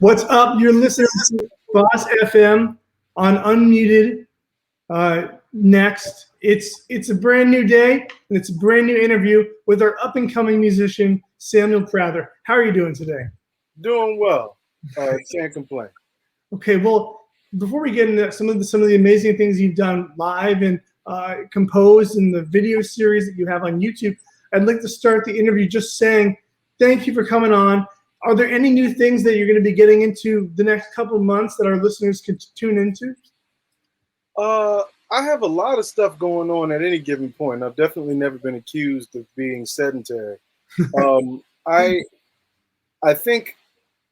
What's up? You're listening to Boss FM on Unmuted. Next, it's a brand new day and it's a brand new interview with our up and coming musician Samuel Prather. How are you doing today? Doing well. Can't complain. Okay, well, before we get into some of the amazing things you've done live and composed in the video series that you have on YouTube, I'd like to start the interview just saying thank you for coming on. Are there any new things that you're going to be getting into the next couple of months that our listeners can tune into? I have a lot of stuff going on at any given point. I've definitely never been accused of being sedentary. I think,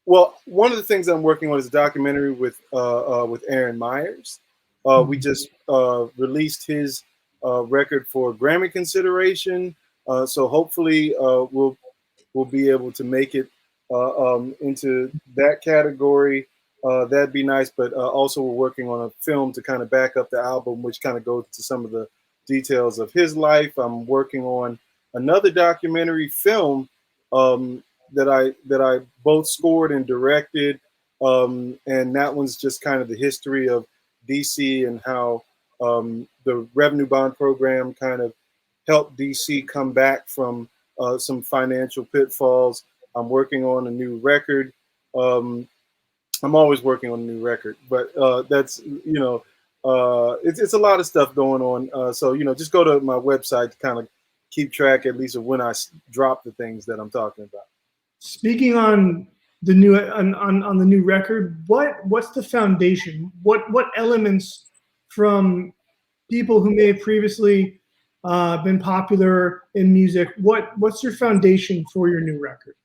well, one of the things I'm working on is a documentary with Aaron Myers. We just released his record for Grammy consideration, so hopefully we'll be able to make it into that category. That'd be nice, but also we're working on a film to kind of back up the album, which kind of goes to some of the details of his life. I'm working on another documentary film that I both scored and directed, and that one's just kind of the history of DC and how the revenue bond program kind of helped DC come back from some financial pitfalls. I'm working on a new record. I'm always working on a new record, but that's, it's a lot of stuff going on. So, just go to my website to kind of keep track at least of when I drop the things that I'm talking about. Speaking on the new on the new record, what's the foundation? What elements from people who may have previously been popular in music? What's your foundation for your new record?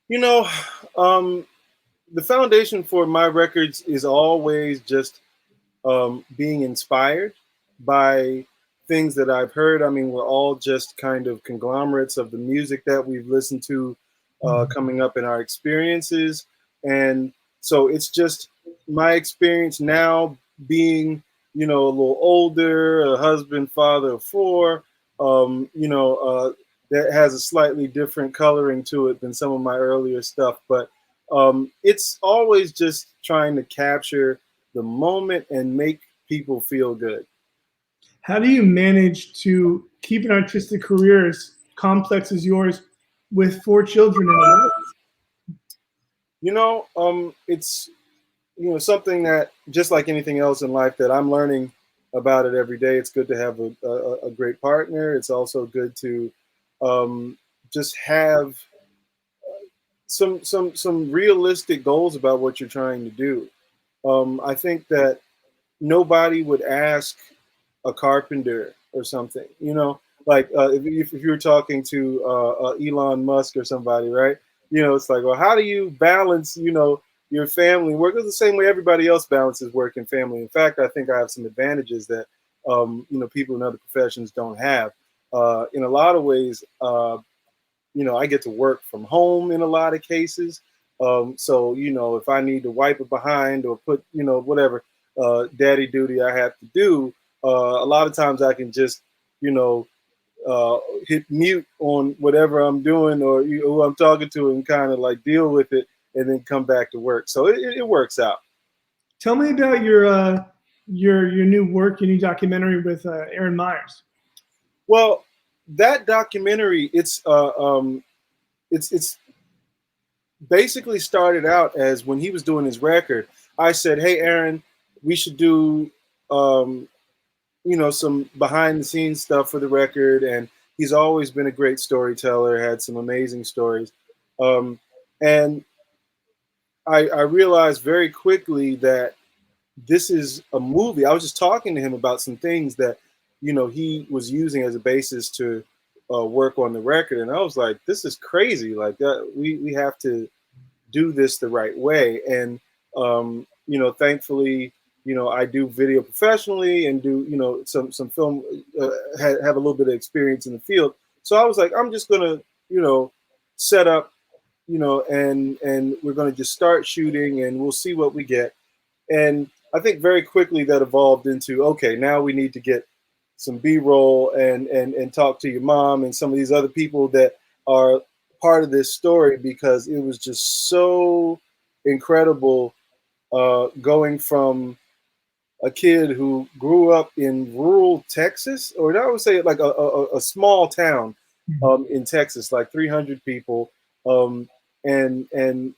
The foundation for my records is always just being inspired by things that I've heard. I mean, we're all just kind of conglomerates of the music that we've listened to coming up in our experiences. And so it's just my experience now being, a little older, a husband, father of four, that has a slightly different coloring to it than some of my earlier stuff. But it's always just trying to capture the moment and make people feel good. How do you manage to keep an artistic career as complex as yours with 4 children in a life? It's, something that, just like anything else in life, that I'm learning about it every day. It's good to have a great partner. It's also good to just have some realistic goals about what you're trying to do. I think that nobody would ask a carpenter or something, like if you were talking to Elon Musk or somebody, right? It's like, well, how do you balance, your family work? It's the same way everybody else balances work and family. In fact, I think I have some advantages that, people in other professions don't have. In a lot of ways, I get to work from home in a lot of cases. So, if I need to wipe it behind or put, whatever daddy duty I have to do, a lot of times I can just, hit mute on whatever I'm doing or who I'm talking to and kind of like deal with it and then come back to work. So it works out. Tell me about your new work, your new documentary with Aaron Myers. Well, that documentary, it's basically started out as when he was doing his record. I said, hey, Aaron, we should do, some behind the scenes stuff for the record. And he's always been a great storyteller, had some amazing stories. And I realized very quickly that this is a movie. I was just talking to him about some things that, he was using as a basis to work on the record. And I was like, this is crazy. Like that, we have to do this the right way. And, thankfully, I do video professionally and do, some film, have a little bit of experience in the field. So I was like, I'm just going to, set up, and we're going to just start shooting and we'll see what we get. And I think very quickly that evolved into, okay, now we need to get some B-roll and talk to your mom and some of these other people that are part of this story because it was just so incredible going from a kid who grew up in rural Texas, or I would say like a small town in Texas, like 300 people, and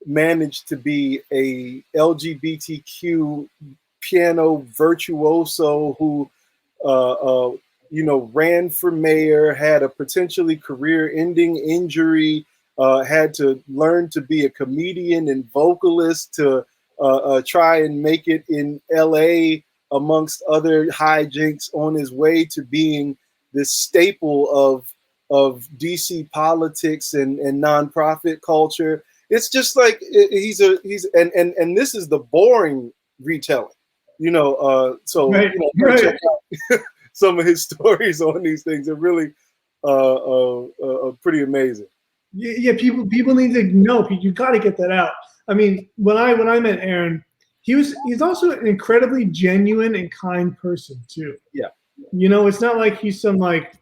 managed to be a LGBTQ piano virtuoso who, ran for mayor, had a potentially career-ending injury, had to learn to be a comedian and vocalist to try and make it in LA amongst other hijinks on his way to being this staple of DC politics and nonprofit culture. It's just like he's and this is the boring retelling, Right. check out some of his stories on these things are really pretty amazing. Yeah, people need to know. You got to get that out. I mean, when I met Aaron, he's also an incredibly genuine and kind person too. Yeah. It's not like he's some like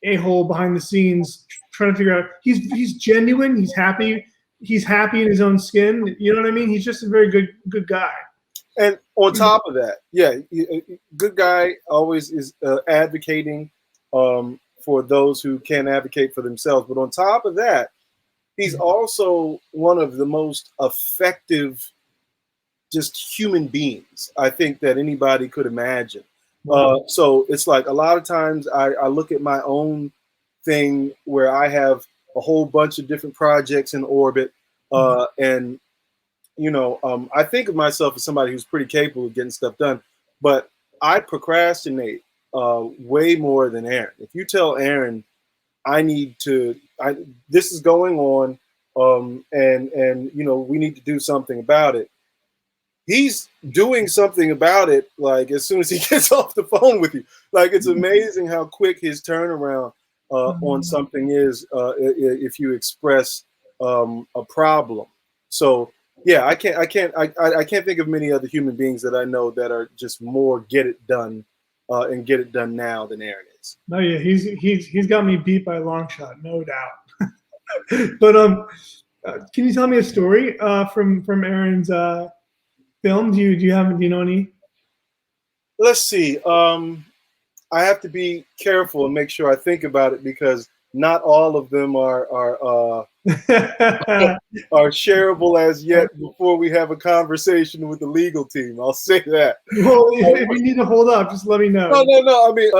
a-hole behind the scenes trying to figure out. He's genuine. He's happy. He's happy in his own skin. You know what I mean? He's just a very good guy. And on top of that, good guy, always is advocating for those who can't advocate for themselves. But on top of that, he's also one of the most effective just human beings I think that anybody could imagine. So it's like a lot of times I look at my own thing where I have a whole bunch of different projects in orbit, and I think of myself as somebody who's pretty capable of getting stuff done, but I procrastinate way more than Aaron. If you tell Aaron, this is going on, and we need to do something about it, he's doing something about it like as soon as he gets off the phone with you. Like, it's amazing how quick his turnaround on something is if you express a problem. So yeah, I can't think of many other human beings that I know that are just more get it done and get it done now than Aaron is. Oh yeah, he's got me beat by a long shot, no doubt. But can you tell me a story from Aaron's film? Do you know any? Let's see. I have to be careful and make sure I think about it because not all of them are shareable as yet before we have a conversation with the legal team. I'll say that. Well, if you need to hold up, just let me know. No. I mean,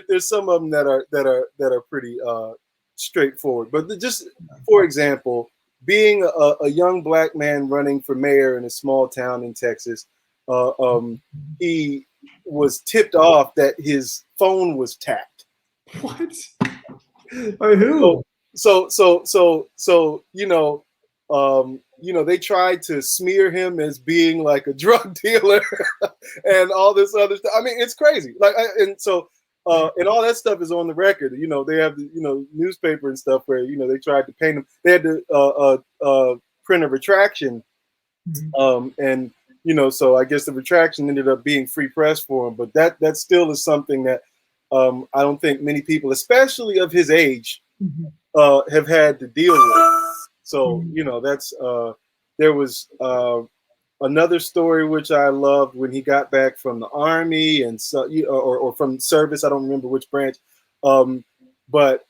there's some of them that are pretty straightforward. But just for example, being a young black man running for mayor in a small town in Texas, he was tipped off that his phone was tapped. What? By who? So they tried to smear him as being like a drug dealer and all this other stuff. I mean, it's crazy. And all that stuff is on the record. They have the newspaper and stuff where they tried to paint him. They had to print a retraction, and so I guess the retraction ended up being free press for him. But that still is something that I don't think many people, especially of his age, have had to deal with. So that's there was another story which I loved when he got back from the army and or from service. I don't remember which branch, but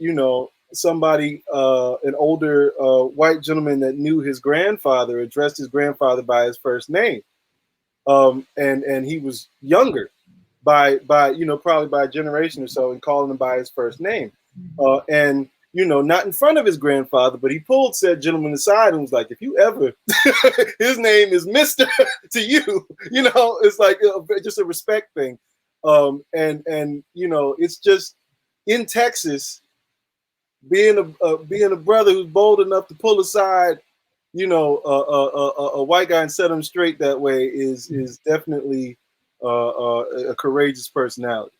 somebody, an older white gentleman that knew his grandfather, addressed his grandfather by his first name, and he was younger by probably by a generation or so, and calling him by his first name, and not in front of his grandfather, but he pulled said gentleman aside and was like, if you ever, his name is Mr. to you, it's like just a respect thing. And it's just in Texas, being a brother who's bold enough to pull aside, a white guy and set him straight that way is definitely a courageous personality.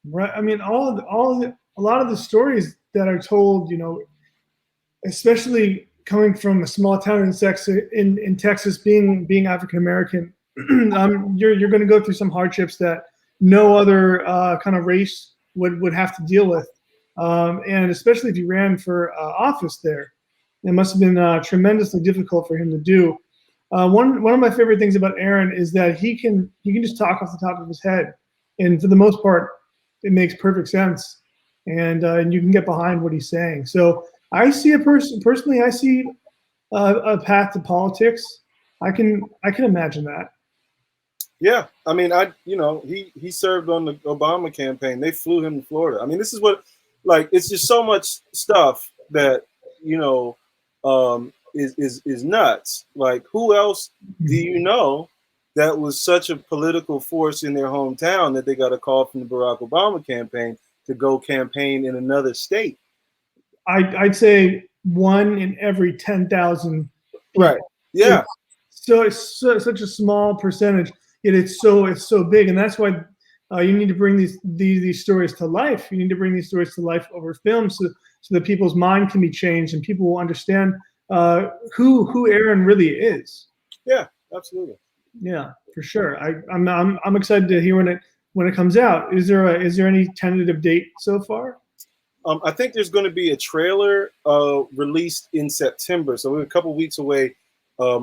Right. I mean, a lot of the stories that are told, especially coming from a small town in Texas, being African American, you're going to go through some hardships that no other kind of race would have to deal with. and especially if he ran for office there. It must have been tremendously difficult for him to do. One of my favorite things about Aaron is that he can just talk off the top of his head, and for the most part, it makes perfect sense, and you can get behind what he's saying. So I see personally. I see a path to politics. I can imagine that. Yeah, I mean, he served on the Obama campaign. They flew him to Florida. I mean, this is what, like, it's just so much stuff that is nuts. Like, who else do you know that was such a political force in their hometown that they got a call from the Barack Obama campaign to go campaign in another state? I'd say 1 in every 10,000. Right. Yeah. It's such a small percentage, yet it's so big, and that's why you need to bring these stories to life. You need to bring these stories to life over film, so that people's mind can be changed and people will understand who Aaron really is. Yeah, absolutely. Yeah, for sure. I'm excited to hear when it comes out. Is there any tentative date so far? I think there's going to be a trailer released in September, so we're a couple weeks away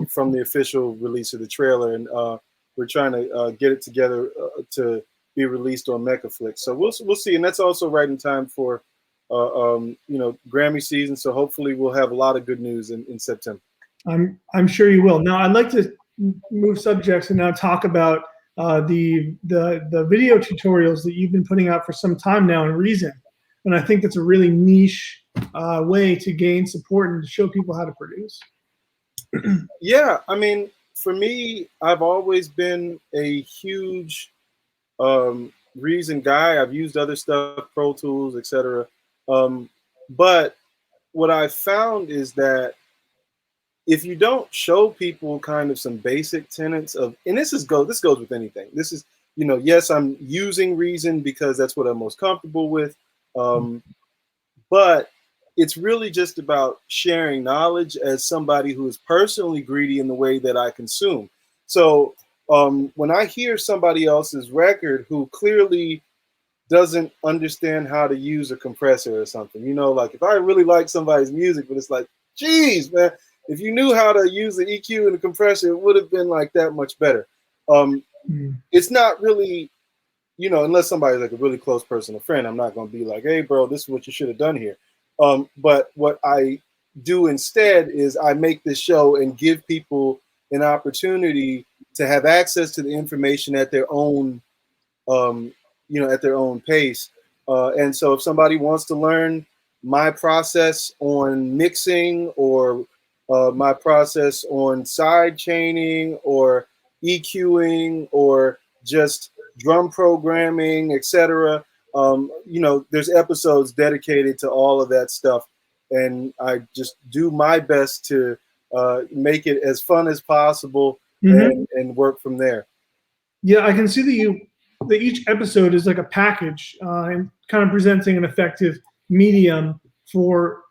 from the official release of the trailer, and we're trying to get it together to be released on Mechaflix. So we'll see, and that's also right in time for Grammy season. So hopefully we'll have a lot of good news in September. I'm sure you will. Now I'd like to move subjects and now talk about the video tutorials that you've been putting out for some time now in Reason. And I think that's a really niche way to gain support and to show people how to produce. Yeah, I mean, for me, I've always been a huge Reason guy. I've used other stuff, Pro Tools, etc. But what I found is that if you don't show people kind of some basic tenets of, and this goes with anything. This is, yes, I'm using Reason because that's what I'm most comfortable with. But it's really just about sharing knowledge as somebody who is personally greedy in the way that I consume. So when I hear somebody else's record who clearly doesn't understand how to use a compressor or something, like if I really like somebody's music, but it's like, geez, man, if you knew how to use the EQ and the compressor, it would have been like that much better. It's not really, unless somebody's like a really close personal friend, I'm not going to be like, hey, bro, this is what you should have done here. But what I do instead is I make this show and give people an opportunity to have access to the information at their own, at their own pace. And so if somebody wants to learn my process on mixing or my process on side chaining or EQing or just drum programming, etc. There's episodes dedicated to all of that stuff, and I just do my best to make it as fun as possible and work from there. Yeah, I can see that each episode is like a package and kind of presenting an effective medium for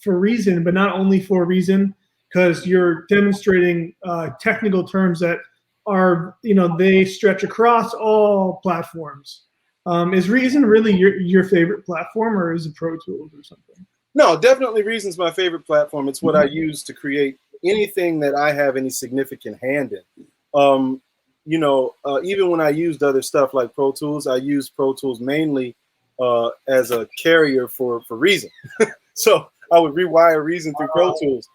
Reason, but not only for Reason, because you're demonstrating technical terms that are, they stretch across all platforms. Is Reason really your favorite platform, or is it Pro Tools or something? No, definitely Reason's my favorite platform. It's what I use to create anything that I have any significant hand in. Even when I used other stuff like Pro Tools, I used Pro Tools mainly as a carrier for Reason. So I would rewire Reason through Pro Tools.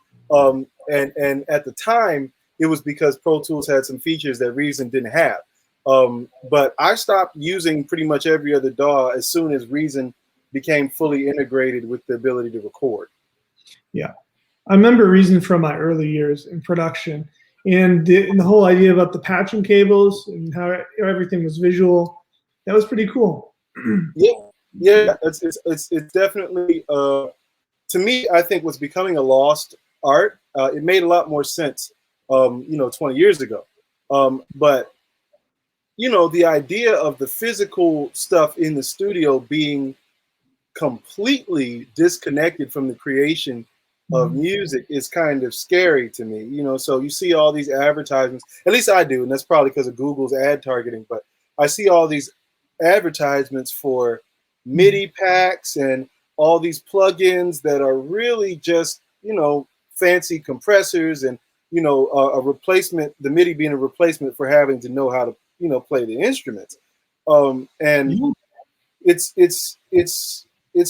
And at the time, it was because Pro Tools had some features that Reason didn't have. But I stopped using pretty much every other DAW as soon as Reason became fully integrated with the ability to record. Yeah, I remember Reason from my early years in production, and the whole idea about the patching cables and how everything was visual. That was pretty cool. Yeah, it's definitely to me, I think was becoming a lost art. It made a lot more sense, 20 years ago. But the idea of the physical stuff in the studio being completely disconnected from the creation of music is kind of scary to me. So you see all these advertisements, at least I do, and that's probably because of Google's ad targeting, but I see all these advertisements for MIDI packs and all these plugins that are really just, fancy compressors and, a replacement, the MIDI being a replacement for having to know how to, play the instruments. And it's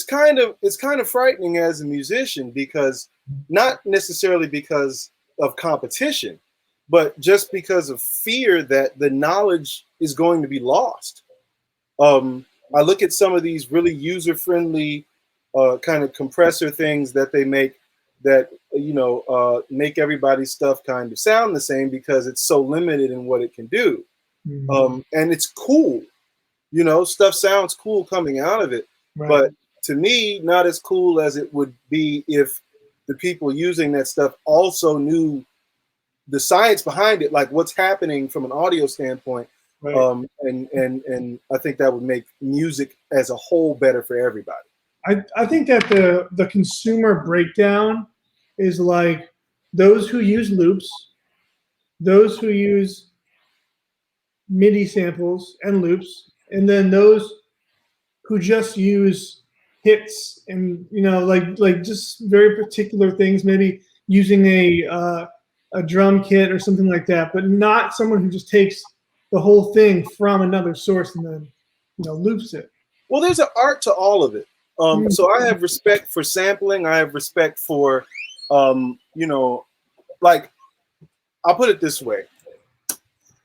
kind of frightening as a musician, because not necessarily because of competition, but just because of fear that the knowledge is going to be lost. I look at some of these really user-friendly kind of compressor things that they make that, make everybody's stuff kind of sound the same because it's so limited in what it can do. And it's cool, stuff sounds cool coming out of it. Right. But to me, not as cool as it would be if the people using that stuff also knew the science behind it, like what's happening from an audio standpoint. Right. And I think that would make music as a whole better for everybody. I think that the consumer breakdown is like those who use loops, those who use MIDI samples and loops, and then those who just use hits and like just very particular things, maybe using a drum kit or something like that, but not someone who just takes the whole thing from another source and then loops it. Well, there's an art to all of it. So I have respect for sampling. I have respect for, like, I'll put it this way.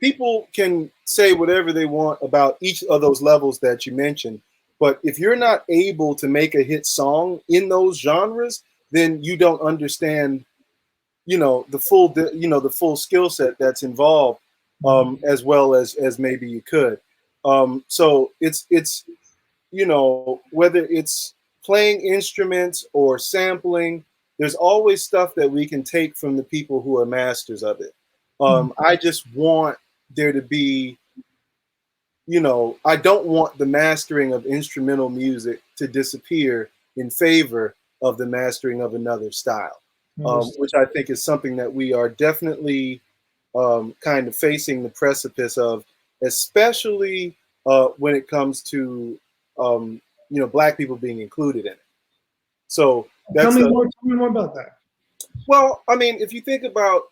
People can say whatever they want about each of those levels that you mentioned, but if you're not able to make a hit song in those genres, then you don't understand, the full skill set that's involved, as well as maybe you could. So it's whether it's playing instruments or sampling, there's always stuff that we can take from the people who are masters of it. I just want there to be, I don't want the mastering of instrumental music to disappear in favor of the mastering of another style, which I think is something that we are definitely kind of facing the precipice of, especially when it comes to, Black people being included in it. So that's tell me more about that. Well, I mean, if you think about,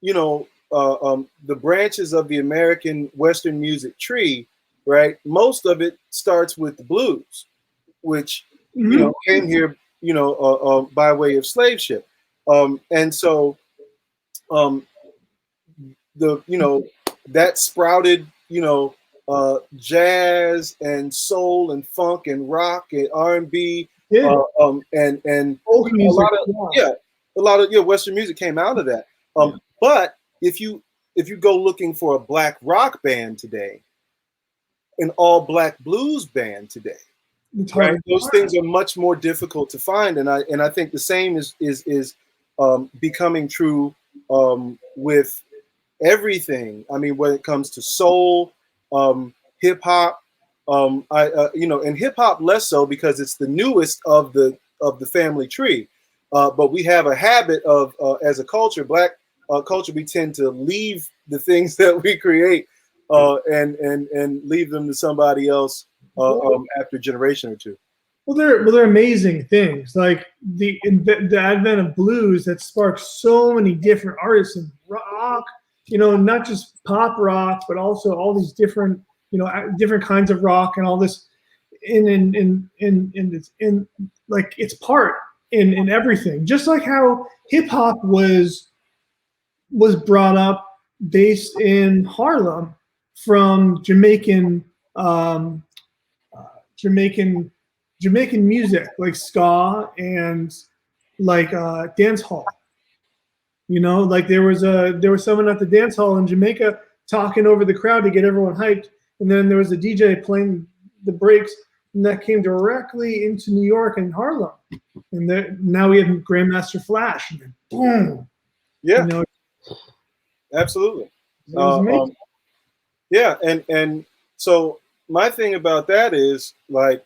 the branches of the American Western music tree, right? Most of it starts with the blues, which, came here, by way of slave ship. And so, that sprouted, jazz and soul and funk and rock and R&B, and a lot of Western music came out of that. But if you go looking for a Black rock band today, an all Black blues band today, right? Those things are much more difficult to find, and I think the same is becoming true with everything. I mean, when it comes to soul, hip hop, and hip hop less so because it's the newest of the family tree. But we have a habit of, as a culture, Black culture, we tend to leave the things that we create and leave them to somebody else after a generation or two. Well, they're amazing things. Like the advent of blues that sparked so many different artists in rock. Not just pop rock, but also all these different different kinds of rock and all this in like it's part in everything. Just like how hip hop was brought up based in Harlem from Jamaican music like ska and like dance hall. Like there was someone at the dance hall in Jamaica talking over the crowd to get everyone hyped, and then there was a DJ playing the breaks, and that came directly into New York and Harlem, and now we have Grandmaster Flash, and then boom. Yeah, absolutely. Yeah, and so my thing about that is, like,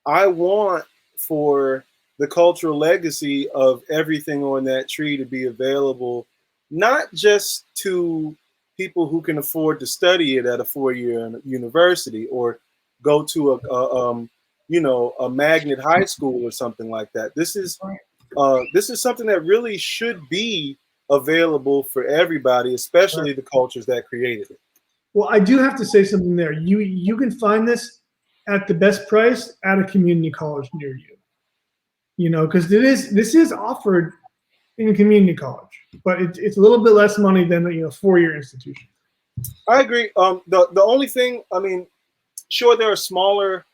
I want for the cultural legacy of everything on that tree to be available, not just to people who can afford to study it at a 4-year university or go to a magnet high school or something like that. This is something that really should be available for everybody, especially the cultures that created it. Well, I do have to say something there. You can find this at the best price at a community college near you. Because this is offered in community college, but it's a little bit less money than a 4-year institution. I agree. The only thing, sure, there are smaller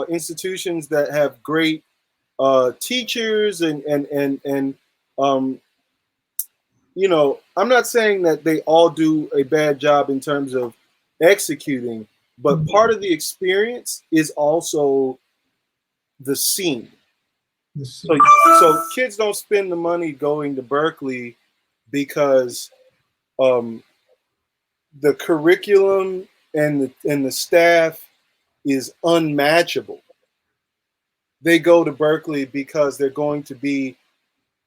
institutions that have great teachers and I'm not saying that they all do a bad job in terms of executing, but part of the experience is also the scene. So kids don't spend the money going to Berkeley because the curriculum and the staff is unmatchable. They go to Berkeley because they're going to be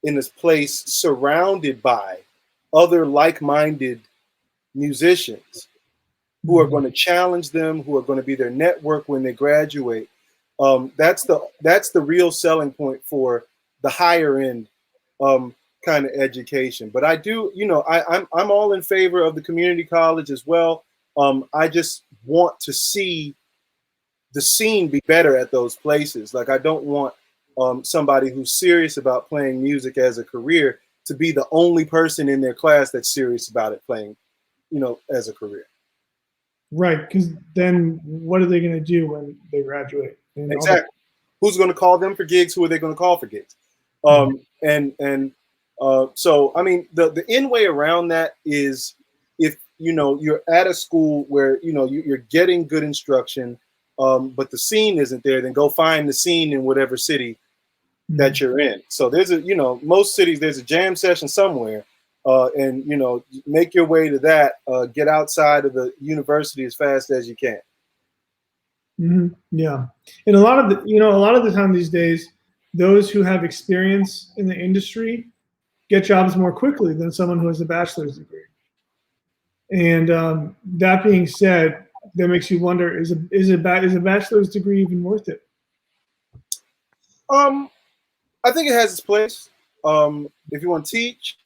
in this place surrounded by other like-minded musicians who are going to challenge them, who are going to be their network when they graduate. That's the real selling point for the higher end kind of education. But I do, I'm all in favor of the community college as well. I just want to see the scene be better at those places. Like, I don't want somebody who's serious about playing music as a career to be the only person in their class that's serious about it playing, as a career. Right, because then what are they going to do when they graduate? Exactly. Who's going to call them for gigs? Who are they going to call for gigs? So the end way around that is if you're at a school where you're getting good instruction, but the scene isn't there, then go find the scene in whatever city that you're in. So there's most cities there's a jam session somewhere, and make your way to that. Get outside of the university as fast as you can. Yeah, and a lot of the time these days, those who have experience in the industry get jobs more quickly than someone who has a bachelor's degree. And that being said, that makes you wonder: is a bachelor's degree even worth it? I think it has its place. If you want to teach,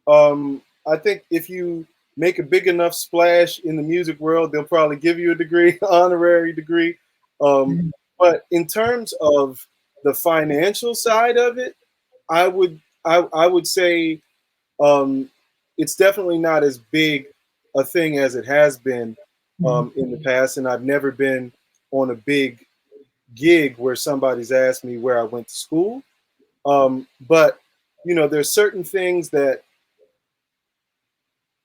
I think if you make a big enough splash in the music world, they'll probably give you a degree, honorary degree. But in terms of the financial side of it, I would say it's definitely not as big a thing as it has been in the past. And I've never been on a big gig where somebody's asked me where I went to school. But there's certain things that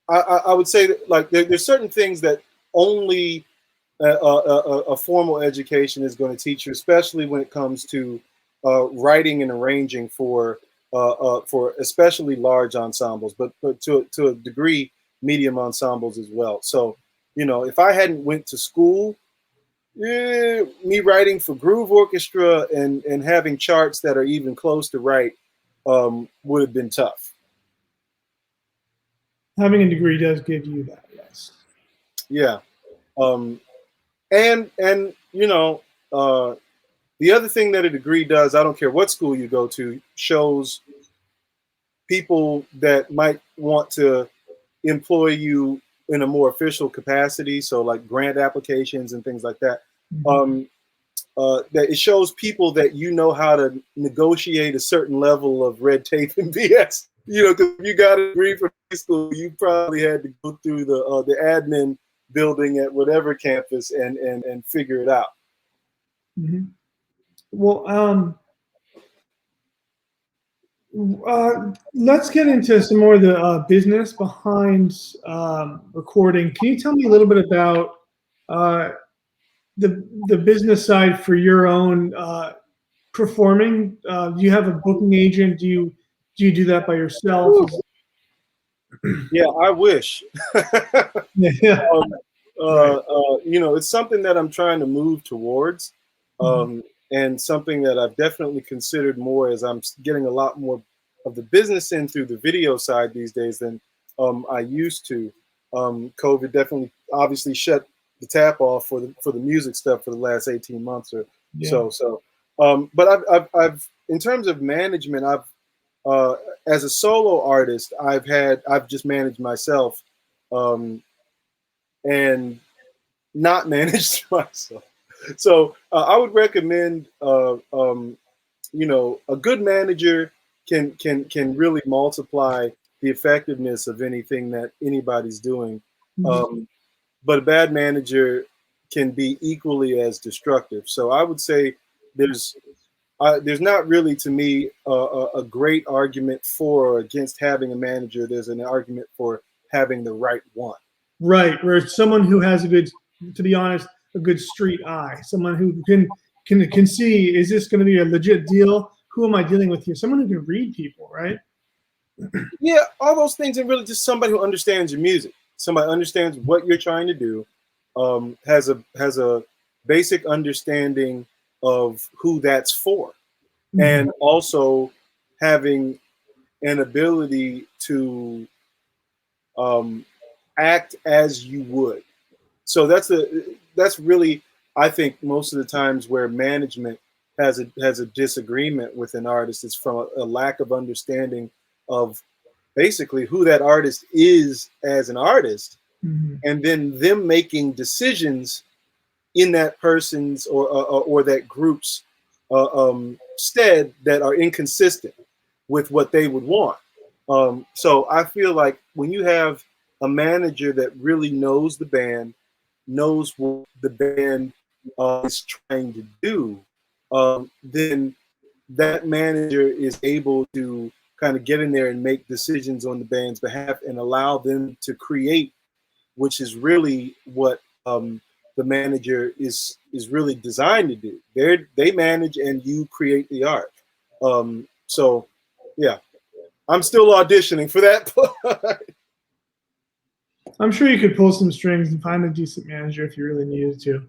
I would say that, like, there's certain things that only a formal education is going to teach you, especially when it comes to writing and arranging for especially large ensembles, but to a degree, medium ensembles as well. So, if I hadn't went to school, me writing for groove orchestra and having charts that are even close to right would have been tough. Having a degree does give you that, yes. Yeah. And the other thing that a degree does, I don't care what school you go to, shows people that might want to employ you in a more official capacity. So like grant applications and things like that. That it shows people that you know how to negotiate a certain level of red tape and BS. Because if you got a degree from high school, you probably had to go through the admin building at whatever campus and figure it out. Well, let's get into some more of the business behind recording. Can you tell me a little bit about the business side for your own performing? Do you have a booking agent? Do you do that by yourself? Yeah, I wish. Yeah. It's something that I'm trying to move towards, and something that I've definitely considered more as I'm getting a lot more of the business in through the video side these days than I used to. COVID definitely obviously shut the tap off for the music stuff for the last 18 months or Yeah. so. But I've in terms of management, as a solo artist, I've just managed myself, and not managed myself. So I would recommend, a good manager can really multiply the effectiveness of anything that anybody's doing. But a bad manager can be equally as destructive. So I would say there's not really, to me, a great argument for or against having a manager. There's an argument for having the right one. Right, where someone who has to be honest, a good street eye, someone who can see, is this going to be a legit deal? Who am I dealing with here? Someone who can read people, right? Yeah, all those things, and really just somebody who understands your music. Somebody understands what you're trying to do, has a basic understanding of who that's for, and also having an ability to act as you would. So that's really, I think, most of the times where management has a disagreement with an artist is from a lack of understanding of basically who that artist is as an artist, and then them making decisions in that person's or that group's stead that are inconsistent with what they would want. So I feel like when you have a manager that really knows the band, knows what the band is trying to do, then that manager is able to kind of get in there and make decisions on the band's behalf and allow them to create, which is really what the manager is really designed to do. They manage and you create the art. So yeah, I'm still auditioning for that part. I'm sure you could pull some strings and find a decent manager if you really needed to.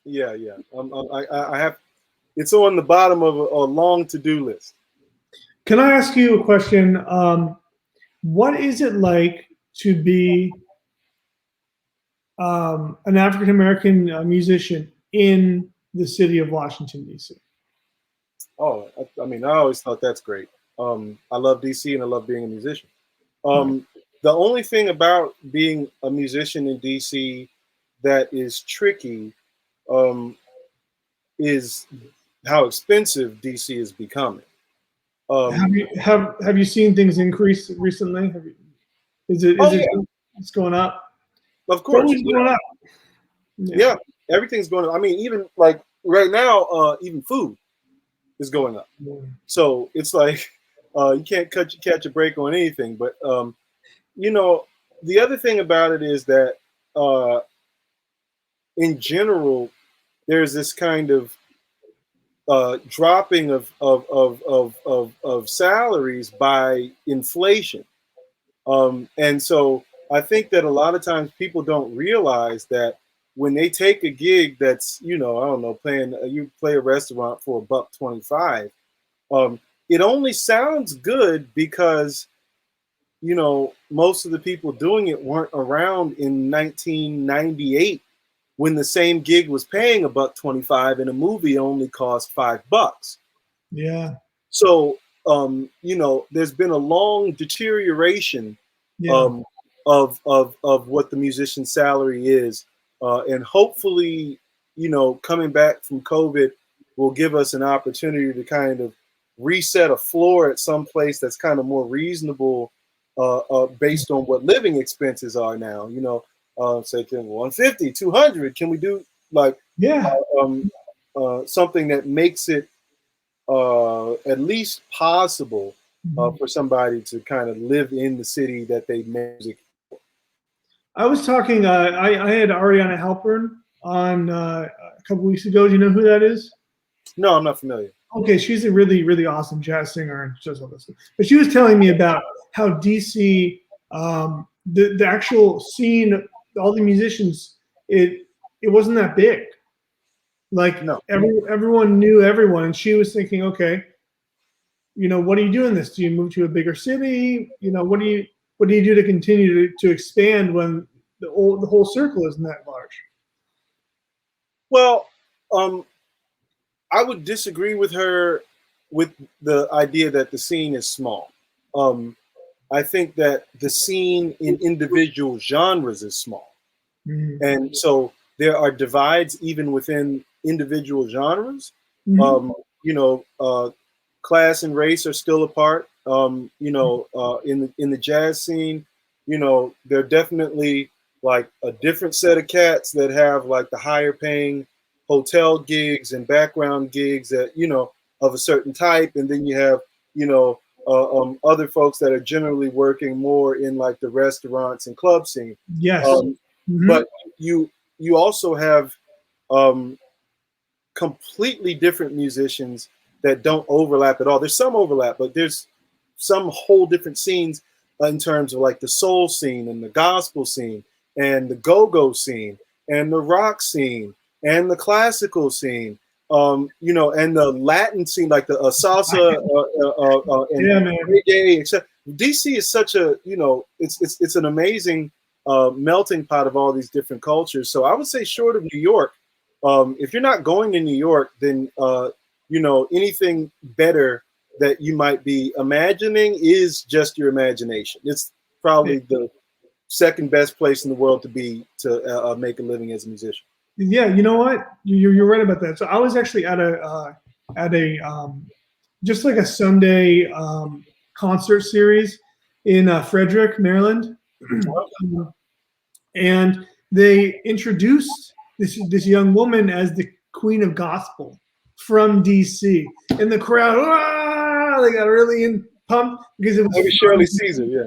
Yeah. I have. It's on the bottom of a long to-do list. Can I ask you a question? What is it like to be an African American musician in the city of Washington, D.C.? Oh, I mean, I always thought that's great. I love D.C. and I love being a musician. The only thing about being a musician in D.C. that is tricky is how expensive D.C. is becoming. Have you seen things increase recently? It's going up? Of course, it's going up. Yeah, everything's going up. I mean, even like right now, even food is going up. So it's like you can't catch a break on anything. But the other thing about it is that in general, there's this kind of dropping of salaries by inflation, and so I think that a lot of times people don't realize that when they take a gig that's I don't know, you play a restaurant for $1.25, it only sounds good because most of the people doing it weren't around in 1998. When the same gig was paying $1.25 and a movie only cost $5. Yeah. So there's been a long deterioration of what the musician's salary is, and hopefully coming back from COVID will give us an opportunity to kind of reset a floor at some place that's kind of more reasonable based on what living expenses are now. Say, can 150, 200? Can we do something that makes it at least possible for somebody to kind of live in the city that they make music for? I was talking. I had Ariana Halpern on a couple weeks ago. Do you know who that is? No, I'm not familiar. Okay, she's a really, really awesome jazz singer and does all this stuff. But she was telling me about how DC, the actual scene, all the musicians, it wasn't that big. Like everyone knew everyone, and she was thinking, okay, what do you do in this? Do you move to a bigger city? What do you do to continue to expand when the whole circle isn't that large? Well, I would disagree with her with the idea that the scene is small. I think that the scene in individual genres is small. Mhm. And so there are divides even within individual genres. Mhm. Class and race are still apart. In the jazz scene, there are definitely like a different set of cats that have like the higher paying hotel gigs and background gigs that of a certain type, and then you have other folks that are generally working more in like the restaurants and club scene. Yes. Um, Mhm. but you also have um, completely different musicians that don't overlap at all. There's some overlap, but there's some whole different scenes in terms of like the soul scene and the gospel scene and the go-go scene and the rock scene and the classical scene, and the Latin scene, like the salsa and Yeah, man. reggae, etc. DC is such a, it's an amazing melting pot of all these different cultures. So I would say, short of New York, if you're not going to New York, then anything better that you might be imagining is just your imagination. It's probably the second best place in the world to be to make a living as a musician. Yeah, you know what? You're right about that. So I was actually at a just like a Sunday concert series in Frederick, Maryland, and they introduced this young woman as the Queen of Gospel from DC, and the crowd, they got really pumped because it was Maybe Shirley Caesar, yeah.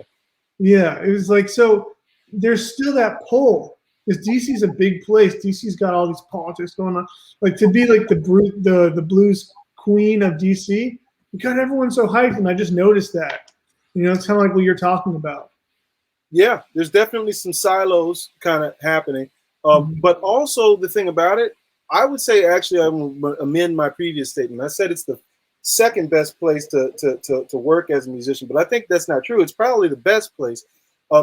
Yeah, it was like, so there's still that pull because DC's a big place. DC's got all these politics going on. Like, to be like the blues queen of DC, it got everyone so hyped, and I just noticed that. It's kind of like what you're talking about. Yeah, there's definitely some silos kind of happening. But also the thing about it, I would say, actually, I will amend my previous statement. I said it's the second best place to work as a musician, but I think that's not true. It's probably the best place.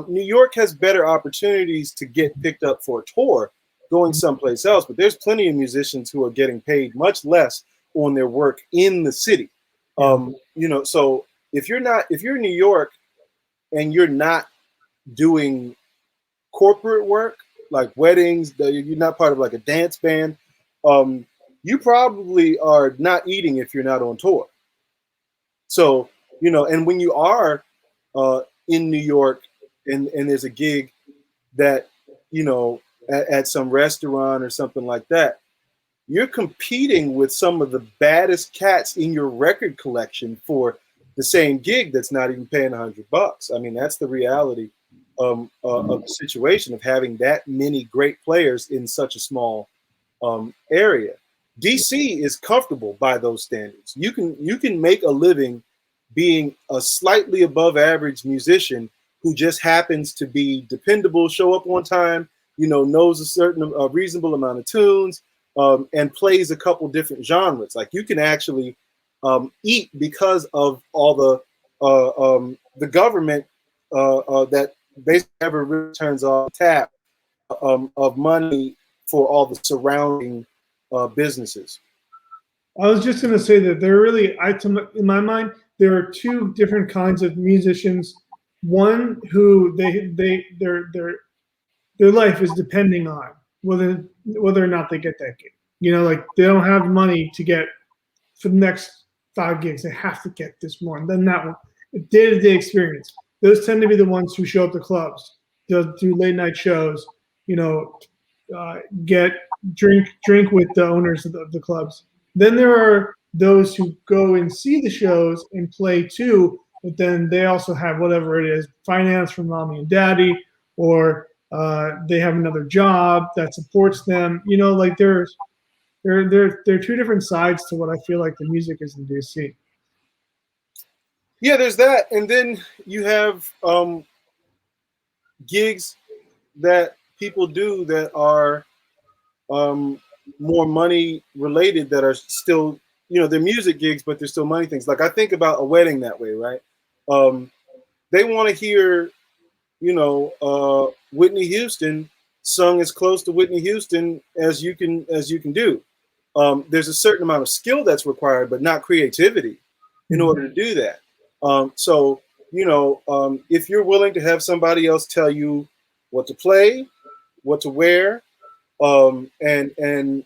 New York has better opportunities to get picked up for a tour going someplace else, but there's plenty of musicians who are getting paid much less on their work in the city. So if you're in New York and you're not doing corporate work like weddings, you're not part of like a dance band, you probably are not eating if you're not on tour. So, and when you are in New York and there's a gig that, at some restaurant or something like that, you're competing with some of the baddest cats in your record collection for the same gig that's not even paying $100. I mean, that's the reality of the situation of having that many great players in such a small area. DC is comfortable by those standards. You can make a living being a slightly above average musician who just happens to be dependable, show up on time, knows a certain reasonable amount of tunes, and plays a couple different genres. Like, you can actually eat because of all the government that basically never really turns off the tap of money for all the surrounding businesses. I was just going to say that there really, in my mind, there are two different kinds of musicians. One who their life is depending on whether or not they get that gig. Like, they don't have money to get for the next 5 gigs. They have to get this one, then that one. Day-to-day experience. Those tend to be the ones who show up to clubs, do late night shows. Get drink with the owners of the clubs. Then there are those who go and see the shows and play too, but then they also have whatever it is, finance from mommy and daddy, or they have another job that supports them. Like, there are two different sides to what I feel like the music is in DC. Yeah, there's that, and then you have gigs that people do that are more money related, that are still, they're music gigs, but they're still money things. Like, I think about a wedding that way, right? They want to hear, Whitney Houston sung as close to Whitney Houston as you can do. There's a certain amount of skill that's required, but not creativity in order to do that. So, if you're willing to have somebody else tell you what to play, what to wear, and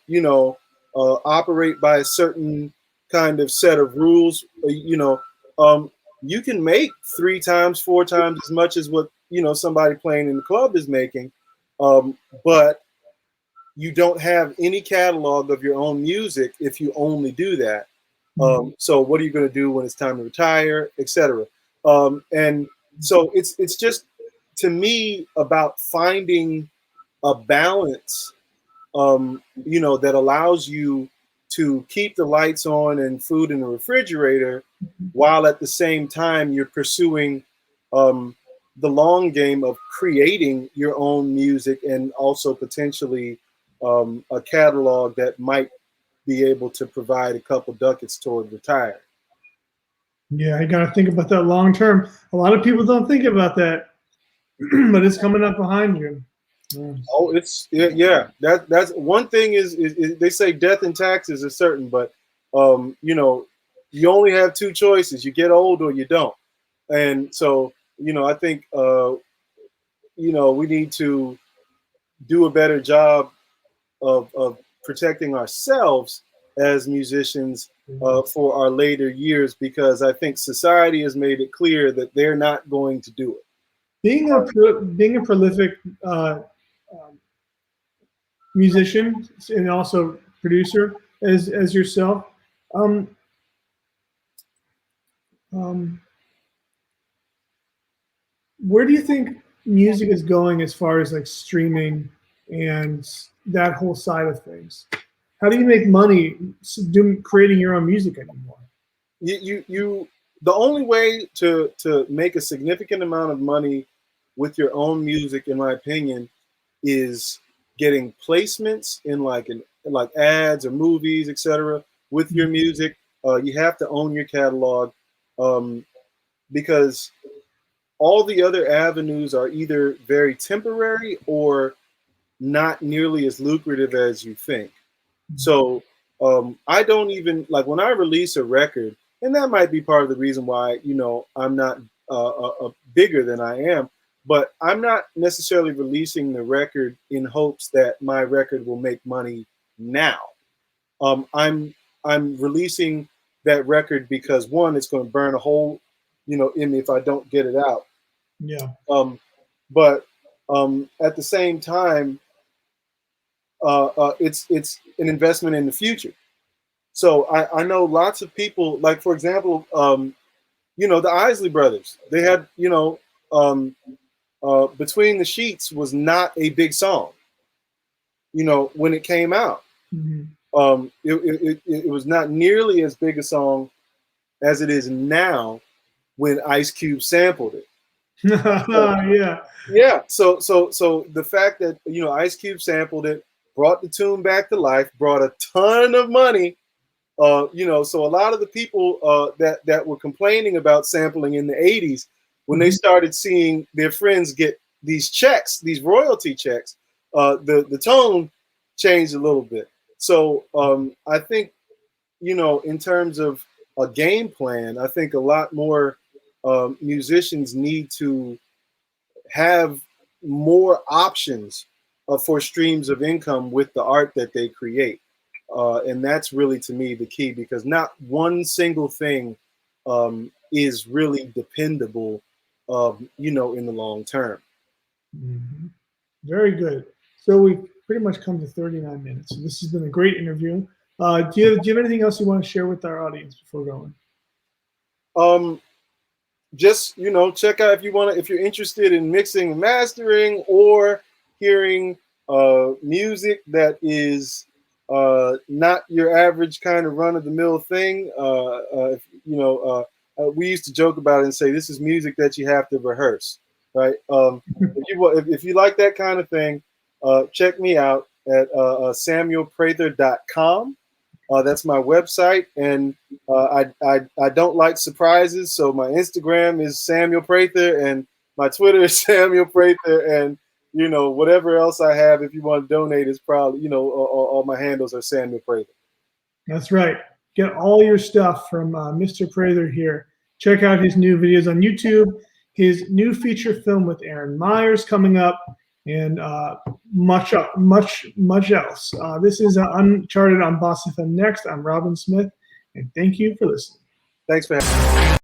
operate by a certain kind of set of rules, you can make 3 times, 4 times as much as what somebody playing in the club is making, but you don't have any catalog of your own music if you only do that. So what are you going to do when it's time to retire, etc.? And so it's just, to me, about finding a balance, that allows you to keep the lights on and food in the refrigerator, while at the same time you're pursuing the long game of creating your own music, and also potentially a catalog that might be able to provide a couple ducats toward retire. Yeah, you got to think about that long term. A lot of people don't think about that, but it's coming up behind you. Yeah. Oh, yeah. That's one thing is they say death and taxes are certain, but you only have 2 choices: you get old or you don't. And so I think we need to do a better job of protecting ourselves as musicians for our later years, because I think society has made it clear that they're not going to do it. Being a prolific musician and also producer as yourself, where do you think music is going as far as like streaming and that whole side of things? How do you make money creating your own music anymore? The only way to make a significant amount of money with your own music, in my opinion, is getting placements in like ads or movies, etc. with your music. You have to own your catalog, because all the other avenues are either very temporary or not nearly as lucrative as you think. So I don't even, like, when I release a record, and that might be part of the reason why I'm not bigger than I am, but I'm not necessarily releasing the record in hopes that my record will make money now. I'm releasing that record because, one, it's going to burn a hole in me if I don't get it out. Yeah. But at the same time, it's an investment in the future. So I know lots of people, like, for example, the Isley Brothers. They had, Between the Sheets was not a big song, when it came out. Mm-hmm. It was not nearly as big a song as it is now when Ice Cube sampled it. Yeah. So the fact that Ice Cube sampled it, brought the tune back to life, brought a ton of money. So a lot of the people that were complaining about sampling in the 80s, when they started seeing their friends get these checks, these royalty checks, the tone changed a little bit. So I think, in terms of a game plan, I think a lot more musicians need to have more options for streams of income with the art that they create. And that's really, to me, the key, because not one single thing is really dependable, in the long term. Mm-hmm. Very good. So we pretty much come to 39 minutes. So this has been a great interview. Do you have anything else you want to share with our audience before going? Just, check out if you're interested in mixing and mastering, or hearing music that is not your average kind of run-of-the-mill thing. We used to joke about it and say, this is music that you have to rehearse, right? If you like that kind of thing, check me out at SamuelPrather.com. That's my website, and I don't like surprises, so my Instagram is Samuel Prather, and my Twitter is Samuel Prather, and you know, whatever else I have, if you want to donate, is probably, you know, all my handles are Samuel Prather. That's right. Get all your stuff from Mr. Prather here. Check out his new videos on YouTube, his new feature film with Aaron Myers coming up, and much else. This is Uncharted on Boss FM Next. I'm Robin Smith, and thank you for listening. Thanks for having me.